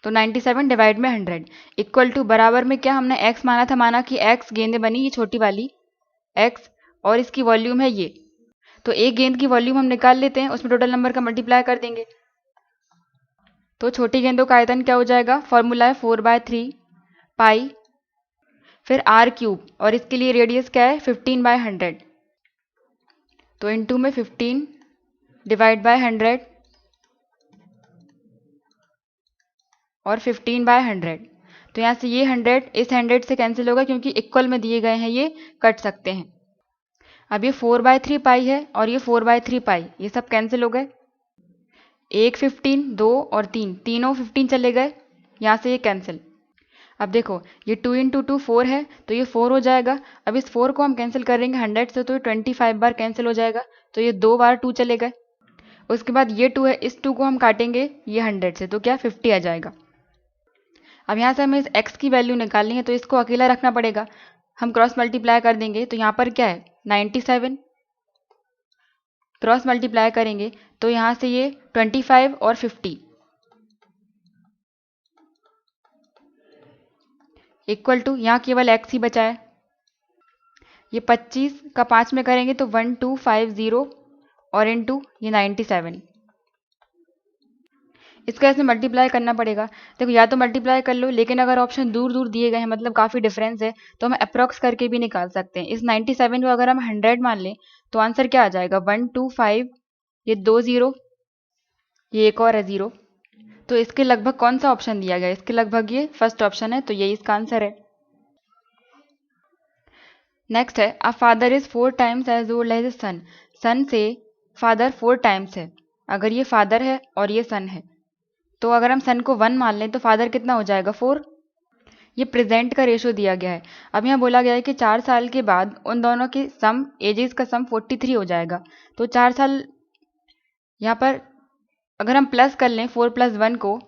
तो 97 डिवाइड में 100 इक्वल टू, बराबर में क्या हमने x माना था, माना कि x गेंदें बनी, ये छोटी वाली x, और इसकी वॉल्यूम है ये। तो एक गेंद की वॉल्यूम हम निकाल लेते हैं, उसमें टोटल नंबर का मल्टीप्लाई कर देंगे। तो छोटी गेंदों का आयतन क्या हो जाएगा, फॉर्मूला है 4/3 पाई, फिर r³ और इसके लिए रेडियस क्या है 15/100, तो इनटू में 15 डिवाइड बाय 100 और 15/100। तो यहाँ से ये 100 इस 100 से कैंसिल होगा क्योंकि इक्वल में दिए गए हैं, ये कट सकते हैं। अब ये 4/3 पाई है और ये 4/3 पाई, ये सब कैंसिल हो गए। 1 15 2 और 3, तीनों 15 चले गए, यहाँ से ये कैंसिल। अब देखो ये 2 × 2 4 है, तो ये 4 हो जाएगा। अब इस 4 को हम कैंसिल करेंगे 100 से, तो ये 25 बार कैंसिल हो जाएगा, तो ये 2 बार 2 चले गए। उसके बाद ये 2 है, इस 2 को हम काटेंगे ये 100 से, तो क्या 50 आ जाएगा। अब यहाँ से हमें इस x की वैल्यू निकालनी है, तो इसको अकेला रखना पड़ेगा। हम क्रॉस मल्टीप्लाई कर देंगे, तो यहाँ पर क्या है 97, क्रॉस मल्टीप्लाई करेंगे तो यहाँ से ये 25 और 50 इक्वल टू, यहाँ केवल x ही बचा है। ये 25 का 5 में करेंगे तो 1250 और इनटू ये 97, इसको ऐसे मल्टीप्लाई करना पड़ेगा। देखो या तो मल्टीप्लाई कर लो, लेकिन अगर ऑप्शन दूर दूर दिए गए हैं, मतलब काफ़ी डिफरेंस है, तो हम अप्रॉक्स करके भी निकाल सकते हैं। इस 97 को अगर हम 100 मान लें तो आंसर क्या आ जाएगा 125, ये 2 0, ये एक और है 0, तो इसके लगभग कौन सा ऑप्शन दिया गया, इसके लगभग ये फर्स्ट ऑप्शन है, तो यही इसका आंसर है। नेक्स्ट है a father is 4 times as old as a son. Son से फादर 4 टाइम्स है, अगर ये फादर है और ये सन है, तो अगर हम सन को 1 मान लें तो फादर कितना हो जाएगा 4। ये प्रेजेंट का रेशो दिया गया है। अब यहाँ बोला गया है कि 4 साल के बाद उन दोनों की सम, एजेस का सम 43 हो जाएगा। तो 4 साल यहाँ पर अगर हम प्लस कर लें 4 + 1 को,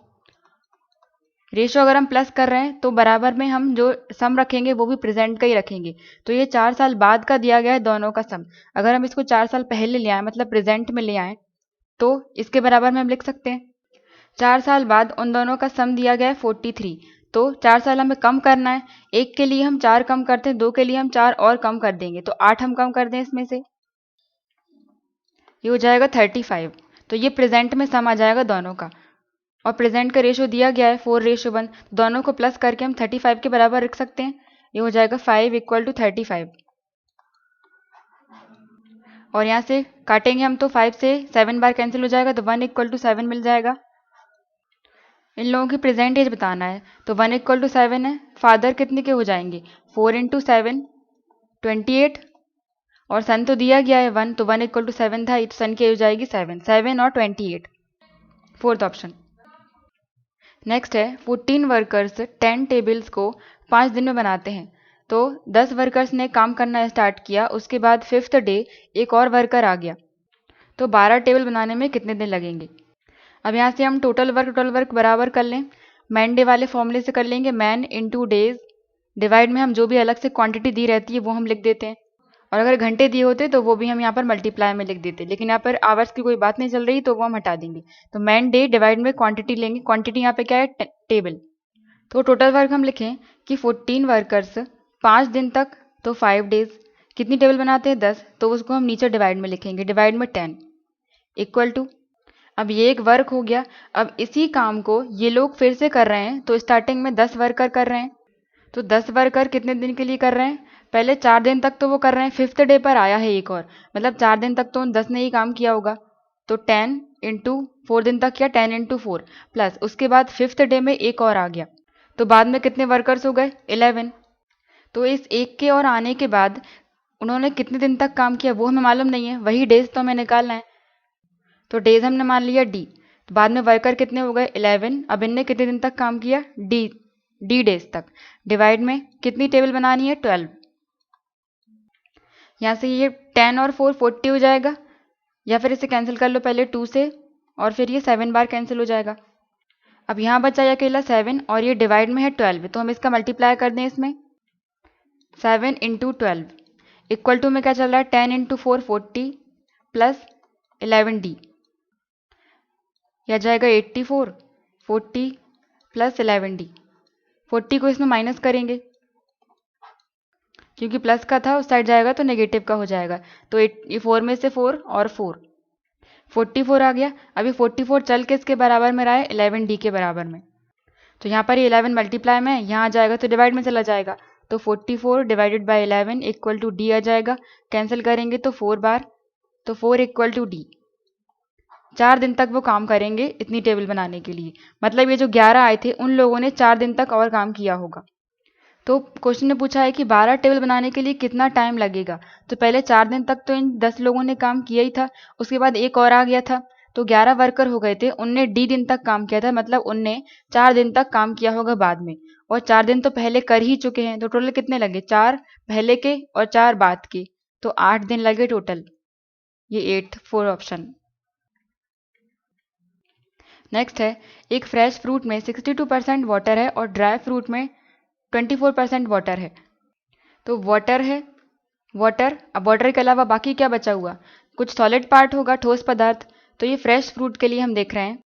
रेशो अगर हम प्लस कर रहे हैं तो बराबर में हम जो सम रखेंगे वो भी प्रेजेंट का ही रखेंगे। तो ये 4 साल बाद का दिया गया है दोनों का सम। अगर हम इसको 4 साल पहले ले आए, मतलब प्रेजेंट में ले आए, तो इसके बराबर में हम लिख सकते हैं 4 साल बाद उन दोनों का सम दिया गया है 43। तो 4 साल हमें कम करना है, एक के लिए हम 4 कम करते हैं, 2 के लिए हम 4 और कम कर देंगे, तो 8 हम कम कर दें इसमें से, ये हो जाएगा 35। तो ये प्रेजेंट में सम आ जाएगा दोनों का, और प्रेजेंट का रेशो दिया गया है 4:1, दोनों को प्लस करके हम 35 के बराबर रख सकते हैं। ये हो जाएगा 5 = 35, और यहाँ से काटेंगे हम तो 5 से 7 बार कैंसिल हो जाएगा, तो 1 = 7 मिल जाएगा। इन लोगों की प्रेजेंट एज बताना है, तो 1 = 7 है, फादर कितने के हो जाएंगे 4 × 7 28, और सन तो दिया गया है 1, तो 1 = 7 था, तो सन की हो जाएगी 7 और 28, फोर्थ ऑप्शन। नेक्स्ट है 14 वर्कर्स 10 टेबल्स को 5 दिन में बनाते हैं। तो 10 वर्कर्स ने काम करना स्टार्ट किया, उसके बाद 5th डे एक और वर्कर आ गया, तो 12 टेबल बनाने में कितने दिन लगेंगे। अब यहाँ से हम टोटल वर्क बराबर कर लें, मैन डे वाले फॉर्मूले से कर लेंगे, मैन इंटू डेज, डिवाइड में हम जो भी अलग से क्वांटिटी दी रहती है वो हम लिख देते हैं, और अगर घंटे दिए होते तो वो भी हम यहाँ पर मल्टीप्लाई में लिख देते, लेकिन यहाँ पर आवर्स की कोई बात नहीं चल रही तो वो हम हटा देंगे। तो मैन डे डिवाइड में क्वांटिटी लेंगे, क्वांटिटी यहाँ पे क्या है टेबल, तो टोटल वर्क हम लिखें कि 14 वर्कर्स 5 दिन तक, तो 5 डेज, कितनी टेबल बनाते हैं 10, तो उसको हम नीचे डिवाइड में लिखेंगे, डिवाइड में 10 इक्वल टू, अब ये एक वर्क हो गया। अब इसी काम को ये लोग फिर से कर रहे हैं, तो स्टार्टिंग में 10 वर्कर कर रहे हैं, तो 10 वर्कर कितने दिन के लिए कर रहे हैं, पहले 4 दिन तक तो वो कर रहे हैं, 5th डे पर आया है एक और, मतलब 4 दिन तक तो उन 10 ने ही काम किया होगा, तो 10 × 4 दिन तक किया, 10 × 4 प्लस उसके बाद 5th डे में एक और आ गया, तो बाद में कितने वर्कर्स हो गए 11। तो इस एक के और आने के बाद उन्होंने कितने दिन तक काम किया वो हमें मालूम नहीं है, वही डेज तो हमें निकालना है, तो डेज हमने मान लिया डी, तो बाद में वर्कर कितने हो गए 11। अब इनने कितने दिन तक काम किया डी डेज तक, डिवाइड में कितनी टेबल बनानी है 12, यहाँ से ये 10 और 4 40 हो जाएगा, या फिर इसे कैंसिल कर लो पहले 2 से, और फिर ये 7 बार कैंसिल हो जाएगा। अब यहाँ बचा ये अकेला 7, और ये डिवाइड में है 12, तो हम इसका मल्टीप्लाई कर दें इसमें, 7 × 12 इक्वल टू में क्या चल रहा है 10 × 4 40 प्लस 11d, यह जाएगा 84, 40 प्लस 11d, 40 को इसमें माइनस करेंगे क्योंकि प्लस का था, उस साइड जाएगा तो नेगेटिव का हो जाएगा, तो ये 4 में से 4 और 4, 44 आ गया। अभी 44 चल के इसके बराबर में रहा है 11D के बराबर में, तो यहाँ पर ये 11 मल्टीप्लाई में, यहाँ आ जाएगा तो डिवाइड में चला जाएगा, तो 44 divided by 11 equal to D आ जाएगा। कैंसिल करेंगे तो 4 बार, तो 4 इक्वल टू D। 4 दिन तक वो काम करेंगे इतनी टेबल बनाने के लिए, मतलब ये जो 11 आए थे उन लोगों ने 4 दिन तक और काम किया होगा। तो क्वेश्चन ने पूछा है कि 12 टेबल बनाने के लिए कितना टाइम लगेगा, तो पहले 4 दिन तक तो इन 10 लोगों ने काम किया ही था, उसके बाद एक और आ गया था, तो 11 वर्कर हो गए थे, उनने D दिन तक काम किया था, मतलब उनने 4 दिन तक काम किया होगा बाद में, और 4 दिन तो पहले कर ही चुके हैं, तो टोटल कितने लगे, 4 पहले के और 4 बाद के, तो 8 दिन लगे टोटल। ये 8 4 ऑप्शन। नेक्स्ट है, एक फ्रेश फ्रूट में 62% वाटर है और ड्राई फ्रूट में 24% वाटर है। तो वाटर है, वाटर, अब वाटर के अलावा बाकी क्या बचा हुआ, कुछ सॉलिड पार्ट होगा, ठोस पदार्थ, तो ये फ्रेश फ्रूट के लिए हम देख रहे हैं।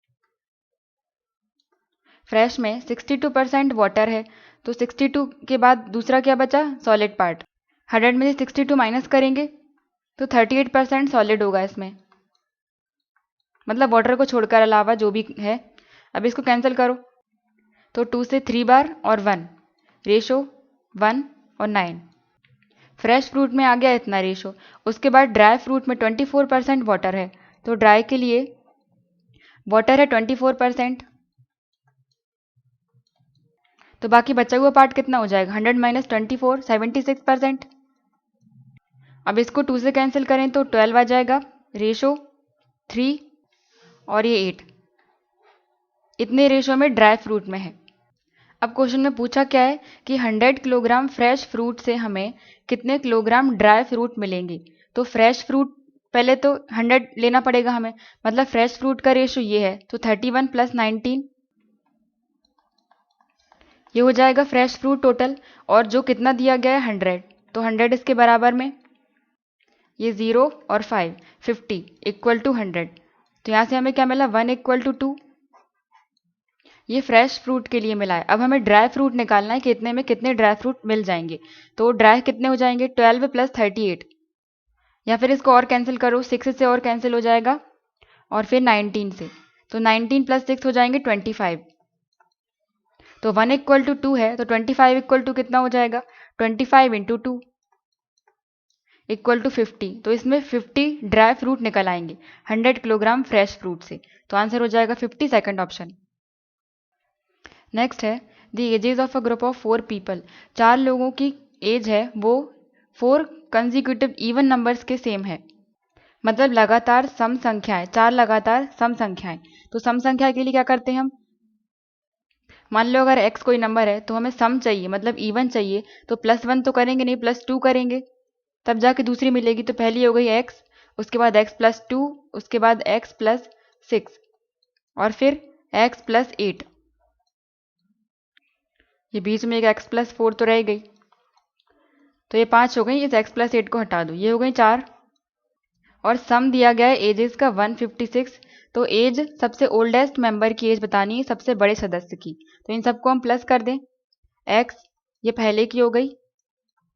फ्रेश में 62% वाटर है, तो 62 के बाद दूसरा क्या बचा, सॉलिड पार्ट। 100 में से 62 माइनस करेंगे तो 38% सॉलिड होगा इसमें, मतलब वाटर को छोड़कर अलावा जो भी है। अब इसको कैंसिल करो, तो 2 से 3 बार और 1, रेशो 1 और 9। फ्रेश फ्रूट में आ गया इतना रेशो। उसके बाद ड्राई फ्रूट में 24% वाटर है, तो ड्राई के लिए वाटर है 24%, तो बाकी बचा हुआ पार्ट कितना हो जाएगा, 100 माइनस 24 76%। अब इसको 2 से कैंसिल करें तो 12 आ जाएगा, रेशो 3 और ये 8, इतने रेशो में ड्राई फ्रूट में है। अब क्वेश्चन में पूछा क्या है कि 100 किलोग्राम फ्रेश फ्रूट से हमें कितने किलोग्राम ड्राई फ्रूट मिलेंगे। तो फ्रेश फ्रूट पहले तो 100 लेना पड़ेगा हमें, मतलब फ्रेश फ्रूट का रेशो ये है, तो 31 प्लस 19 ये हो जाएगा फ्रेश फ्रूट टोटल, और जो कितना दिया गया है 100, तो 100 इसके बराबर में, ये 0 और 5 50 इक्वल टू 100, तो यहाँ से हमें क्या मिला 1 इक्वल टू 2, ये फ्रेश फ्रूट के लिए मिला है। अब हमें ड्राई फ्रूट निकालना है कि इतने में कितने ड्राई फ्रूट मिल जाएंगे, तो ड्राई कितने हो जाएंगे 12 प्लस 38, या फिर इसको और कैंसिल करो, 6 से और कैंसिल हो जाएगा, और फिर 19 से, तो 19 प्लस 6 हो जाएंगे 25, तो 1 इक्वल टू 2 है, तो 25 इक्वल टू कितना हो जाएगा 25 इंटू 2 इक्वल टू 50, तो इसमें 50 ड्राई फ्रूट निकल आएंगे 100 किलोग्राम फ्रेश फ्रूट से, तो आंसर हो जाएगा 50, सेकंड ऑप्शन। नेक्स्ट है, the ages of a group of 4 people, 4 लोगों की एज है वो 4 कंजिक्यूटिव इवन नंबर्स के सेम है, मतलब लगातार सम संख्याएं, 4 लगातार सम संख्याएं। तो सम संख्या के लिए क्या करते हैं हम, मान लो अगर x कोई नंबर है तो हमें सम चाहिए, मतलब इवन चाहिए, तो +1 तो करेंगे नहीं, +2 करेंगे, तब जाके दूसरी मिलेगी। तो पहली हो गई x, उसके बाद x प्लस 2, उसके बाद x प्लस 6, और फिर x प्लस 8, ये बीच में एक x प्लस 4 तो रह गई, तो ये 5 हो गई, इस x प्लस 8 को हटा दो, ये हो गई 4, और सम दिया गया है एजेस का 156, तो एज सबसे ओल्डेस्ट मेंबर की एज बतानी है, सबसे बड़े सदस्य की, तो इन सबको हम प्लस कर दें, x ये पहले की हो गई,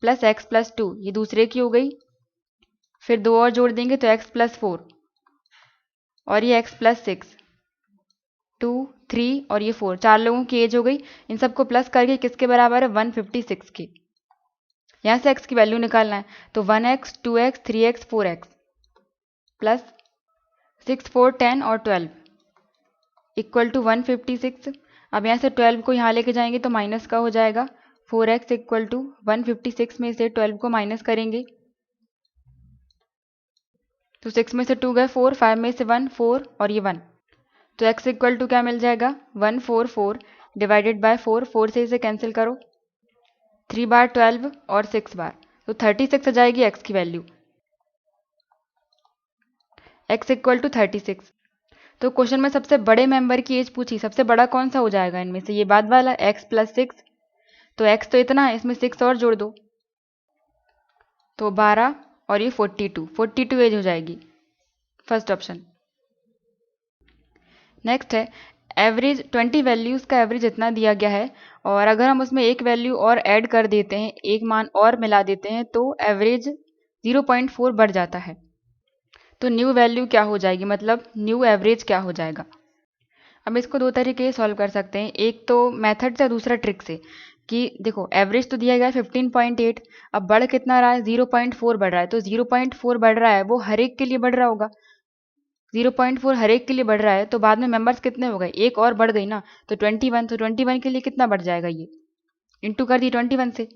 प्लस x प्लस 2 ये दूसरे की हो गई, फिर 2 और जोड़ देंगे तो x प्लस 4, और ये x प्लस 6, 2 3 और ये 4, 4 लोगों की एज हो गई। इन सबको प्लस करके किसके बराबर है 156 के, यहाँ से x की वैल्यू निकालना है, तो 1x 2x 3x 4x plus 6 4 10 और 12 इक्वल टू 156। अब यहाँ से 12 को यहाँ लेके जाएंगे तो माइनस का हो जाएगा, 4x इक्वल टू 156 में से 12 को माइनस करेंगे तो 6 में से 2 गए 4, 5 में से 1 4 और ये 1, तो x इक्वल टू क्या मिल जाएगा 144 डिवाइडेड बाय 4, 4 से इसे कैंसिल करो, 3 बार 12 और 6 बार, तो 36 आ जाएगी x की वैल्यू, x इक्वल टू 36। तो क्वेश्चन में सबसे बड़े मेंबर की एज पूछी, सबसे बड़ा कौन सा हो जाएगा इनमें से, ये बाद वाला x प्लस 6, तो x तो इतना है, इसमें 6 और जोड़ दो, तो 12 और ये 42 एज हो जाएगी, फर्स्ट ऑप्शन। नेक्स्ट है, एवरेज 20 वैल्यूज़ का एवरेज इतना दिया गया है, और अगर हम उसमें एक वैल्यू और ऐड कर देते हैं, एक मान और मिला देते हैं, तो एवरेज 0.4 बढ़ जाता है। तो न्यू वैल्यू क्या हो जाएगी, मतलब न्यू एवरेज क्या हो जाएगा। अब इसको दो तरीके से सॉल्व कर सकते हैं, एक तो मेथड से, दूसरा ट्रिक से। कि देखो एवरेज तो दिया गया है 15.8, अब बढ़ कितना रहा है, 0.4 बढ़ रहा है। तो 0.4 बढ़ रहा है वो हर एक के लिए बढ़ रहा होगा, 0.4 हर एक के लिए बढ़ रहा है, तो बाद में मेंबर्स कितने हो गए, एक और बढ़ गई ना, तो 21। तो 21 के लिए कितना बढ़ जाएगा, ये इंटू कर दी 21 से,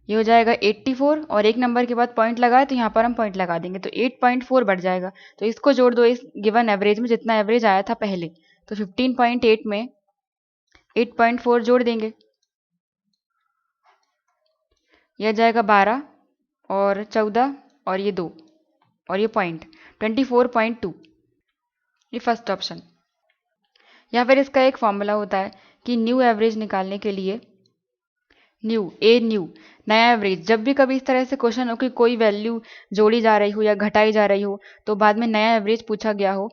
ये हो जाएगा 84, और एक नंबर के बाद पॉइंट लगाए तो यहाँ पर हम पॉइंट लगा देंगे, तो 8.4 बढ़ जाएगा। तो इसको जोड़ दो इस गिवन एवरेज में, जितना एवरेज आया था पहले, तो 15.8 में 8.4 जोड़ देंगे, यह जाएगा 12 और 14 और ये 2 और ये पॉइंट 24.2, ये फर्स्ट ऑप्शन। या फिर इसका एक फॉर्मूला होता है कि न्यू एवरेज निकालने के लिए न्यू नया एवरेज, जब भी कभी इस तरह से क्वेश्चन हो कि कोई वैल्यू जोड़ी जा रही हो या घटाई जा रही हो, तो बाद में नया एवरेज पूछा गया हो,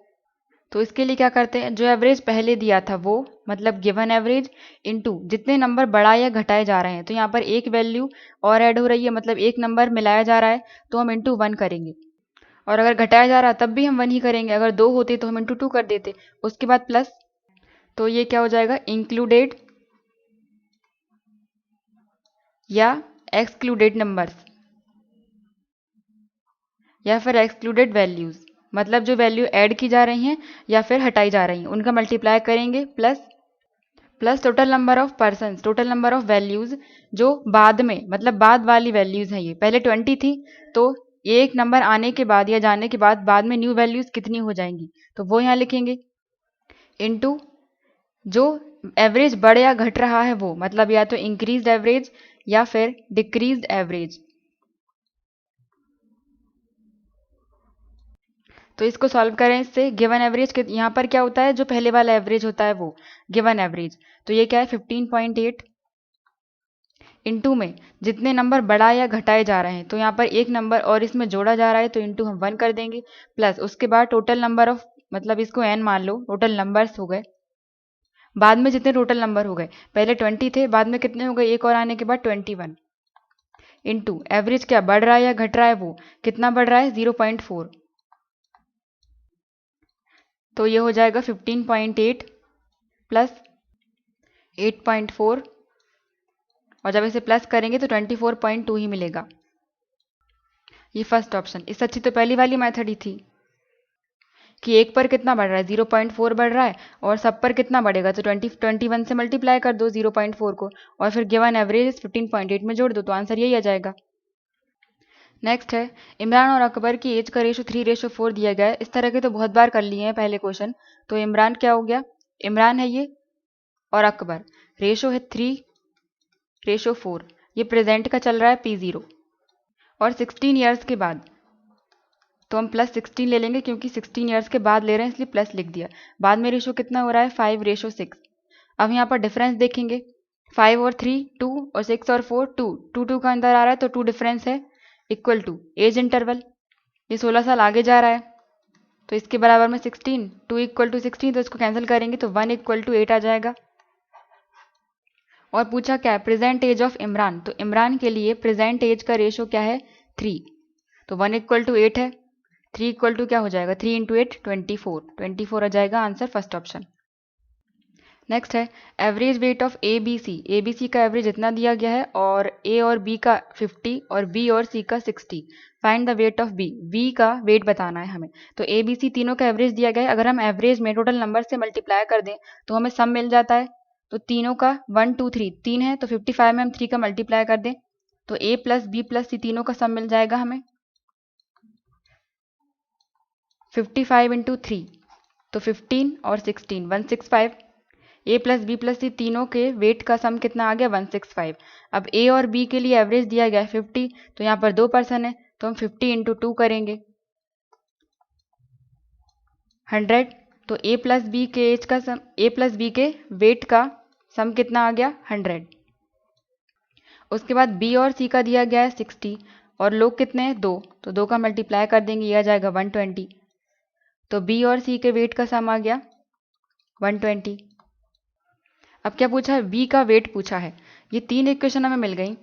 तो इसके लिए क्या करते हैं, जो एवरेज पहले दिया था वो, मतलब गिवन एवरेज इनटू जितने नंबर बढ़ाए या घटाए जा रहे हैं, तो यहाँ पर एक वैल्यू और ऐड हो रही है, मतलब एक नंबर मिलाया जा रहा है, तो हम इंटू 1 करेंगे। और अगर घटाया जा रहा है तब भी हम 1 ही करेंगे, अगर 2 होते तो हम इंटू 2 कर देते, उसके बाद प्लस। तो ये क्या हो जाएगा, इंक्लूडेड या एक्सक्लूडेड नंबर्स, या फिर एक्सक्लूडेड वैल्यूज, मतलब जो वैल्यू ऐड की जा रही हैं या फिर हटाई जा रही हैं उनका मल्टीप्लाई करेंगे, plus total number of persons, total number of values जो बाद में, मतलब बाद वाली वैल्यूज हैं, ये पहले 20 थी, तो एक नंबर आने के बाद या जाने के बाद में न्यू वैल्यूज कितनी हो जाएंगी, तो वो यहाँ लिखेंगे, इनटू जो एवरेज बढ़ या घट रहा है वो, मतलब या तो इंक्रीज्ड एवरेज या फिर डिक्रीज्ड एवरेज। तो इसको सॉल्व करें, इससे गिवन एवरेज के यहाँ पर क्या होता है, जो पहले वाला एवरेज होता है वो गिवन एवरेज, तो ये क्या है 15.8 इंटू में जितने नंबर बढ़ाए या घटाए जा रहे हैं, तो यहाँ पर एक नंबर और इसमें जोड़ा जा रहा है, तो इंटू हम 1 कर देंगे, प्लस उसके बाद टोटल नंबर ऑफ, मतलब इसको n मान लो, टोटल नंबर्स हो गए, बाद में जितने टोटल नंबर हो गए, पहले 20 थे, बाद में कितने हो गए, एक और आने के बाद 21, इंटू एवरेज क्या बढ़ रहा है या घट रहा है, वो कितना बढ़ रहा है 0.4, तो ये हो जाएगा 15.8 प्लस 8.4, और जब इसे प्लस करेंगे तो 24.2 ही मिलेगा, ये फर्स्ट ऑप्शन। इससे अच्छी तो पहली वाली मेथड ही थी कि एक पर कितना बढ़ रहा है, 0.4 बढ़ रहा है, और सब पर कितना बढ़ेगा, तो 21 से मल्टीप्लाई कर दो 0.4 को, और फिर गिवन एवरेज 15.8 में जोड़ दो, तो आंसर यही आ जाएगा। नेक्स्ट है, इमरान और अकबर की एज का रेशो 3:4 दिया गया है। इस तरह के तो बहुत बार कर लिए हैं पहले क्वेश्चन। तो इमरान क्या हो गया, इमरान है ये, और अकबर, रेशो है 3:4, ये प्रेजेंट का चल रहा है P0, और 16 ईयर्स के बाद, तो हम प्लस 16 ले लेंगे क्योंकि 16 ईयर्स के बाद ले रहे हैं, इसलिए प्लस लिख दिया। बाद में रेशो कितना हो रहा है 5:6। अब यहाँ पर डिफरेंस देखेंगे, 5 और 3 2 और 6 और 4 2 2 2 का अंदर आ रहा है, तो 2 डिफरेंस है, इक्वल टू एज इंटरवल, ये 16 साल आगे जा रहा है, तो इसके बराबर में 16, 2 इक्वल टू 16, तो इसको कैंसिल करेंगे तो 1 इक्वल टू 8 आ जाएगा। और पूछा क्या है, प्रेजेंट एज ऑफ इमरान, तो इमरान के लिए प्रेजेंट एज का रेशो क्या है 3, तो 1 इक्वल टू 8 है, 3 इक्वल टू क्या हो जाएगा, 3 इंटू 8 24 आ जाएगा आंसर, फर्स्ट ऑप्शन। नेक्स्ट है, average weight of A B C का एवरेज इतना दिया गया है, और ए और बी का 50 और बी और सी का 60। Find the weight of B का वेट बताना है हमें। तो ए बी सी तीनों का एवरेज दिया गया है, अगर हम एवरेज में टोटल नंबर से मल्टीप्लाई कर दें तो हमें सम मिल जाता है। तो तीनों का 1 2 3 3 है, तो 55 में हम 3 का मल्टीप्लाई कर दें तो ए प्लस बी प्लस सी तीनों का सम मिल जाएगा हमें 55 इंटू 3, तो 15 और 16 165। ए प्लस बी प्लस सी तीनों के वेट का सम कितना आ गया 165। अब ए और बी के लिए एवरेज दिया गया है 50, तो यहाँ पर 2 पर्सन है, तो हम 50 इंटू 2 करेंगे 100। तो ए प्लस बी के एज का सम, ए प्लस बी के वेट का सम कितना आ गया 100। उसके बाद बी और सी का दिया गया है 60, और लोग कितने हैं 2, तो 2 का मल्टीप्लाई कर देंगे, यह आ जाएगा 120। तो बी और सी के वेट का सम आ गया 120। अब क्या पूछा है, बी का वेट पूछा है। ये 3 इक्वेशन हमें मिल गई।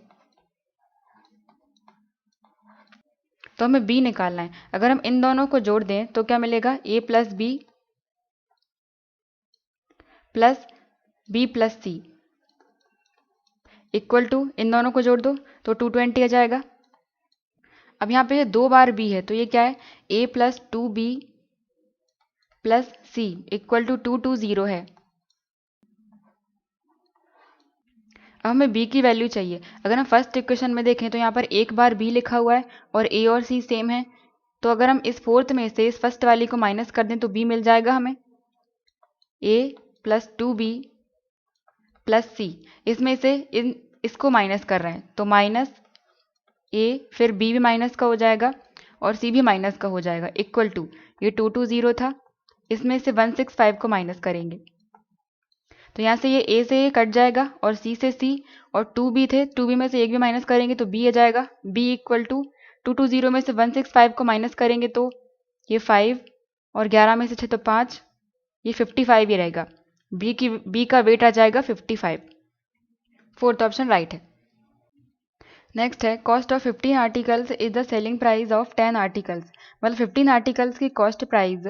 तो हमें बी निकालना है। अगर हम इन दोनों को जोड़ दें तो क्या मिलेगा, A plus B plus C equal to, इन दोनों को जोड़ दो तो 220 आ जाएगा। अब यहाँ पे ये 2 बार बी है तो ये क्या है, A plus 2b plus C equal to 220 है। अब हमें b की वैल्यू चाहिए। अगर हम फर्स्ट इक्वेशन में देखें तो यहाँ पर एक बार b लिखा हुआ है और a और c सेम है, तो अगर हम इस फोर्थ में से इस फर्स्ट वाली को माइनस कर दें तो b मिल जाएगा हमें, a प्लस 2b प्लस सी। इसमें से इसको माइनस कर रहे हैं तो माइनस a, फिर b भी माइनस का हो जाएगा और c भी माइनस का हो जाएगा, इक्वल टू, ये 220 था, इसमें से 165 को माइनस करेंगे तो यहाँ से ये a से a कट जाएगा और c से c, और 2b थे, 2b में से एक भी माइनस करेंगे तो b आ जाएगा, b इक्वल टू 220 में से 165 को माइनस करेंगे तो ये 5 और 11 में से 6 तो 5, ये 55 ही रहेगा। b का वेट आ जाएगा 55। फोर्थ ऑप्शन राइट है। नेक्स्ट है, cost of 15 articles is the selling price of 10 articles. मतलब 15 आर्टिकल्स की कॉस्ट प्राइस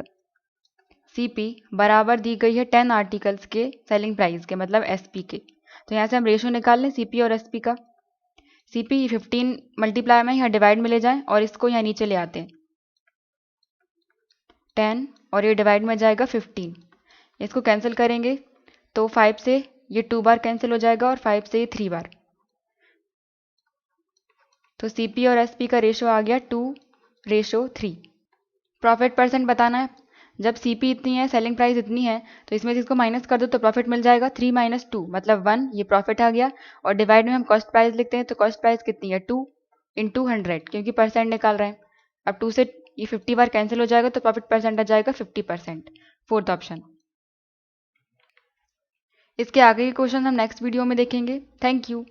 CP बराबर दी गई है 10 आर्टिकल्स के सेलिंग प्राइस के, मतलब SP के। तो यहाँ से हम रेशो निकाल लें CP और SP का। CP 15 मल्टीप्लाई में यहाँ डिवाइड में ले जाएं और इसको यहाँ नीचे ले आते हैं, 10 और ये डिवाइड में जाएगा 15, इसको कैंसिल करेंगे तो 5 से ये 2 बार कैंसिल हो जाएगा और 5 से ये 3 बार, तो CP और SP का रेशो आ गया 2:3। प्रॉफिट परसेंट बताना है। जब CP इतनी है, सेलिंग प्राइस इतनी है, तो इसमें से इसको माइनस कर दो तो प्रॉफिट मिल जाएगा 3 माइनस 2 मतलब 1, ये प्रॉफिट आ गया। और डिवाइड में हम कॉस्ट प्राइस लिखते हैं तो कॉस्ट प्राइस कितनी है, 2 इंटू 100, क्योंकि परसेंट निकाल रहे हैं। अब 2 से ये 50 बार कैंसिल हो जाएगा तो प्रॉफिट परसेंट आ जाएगा 50%। Fourth option. इसके आगे के क्वेश्चन हम नेक्स्ट वीडियो में देखेंगे। Thank you.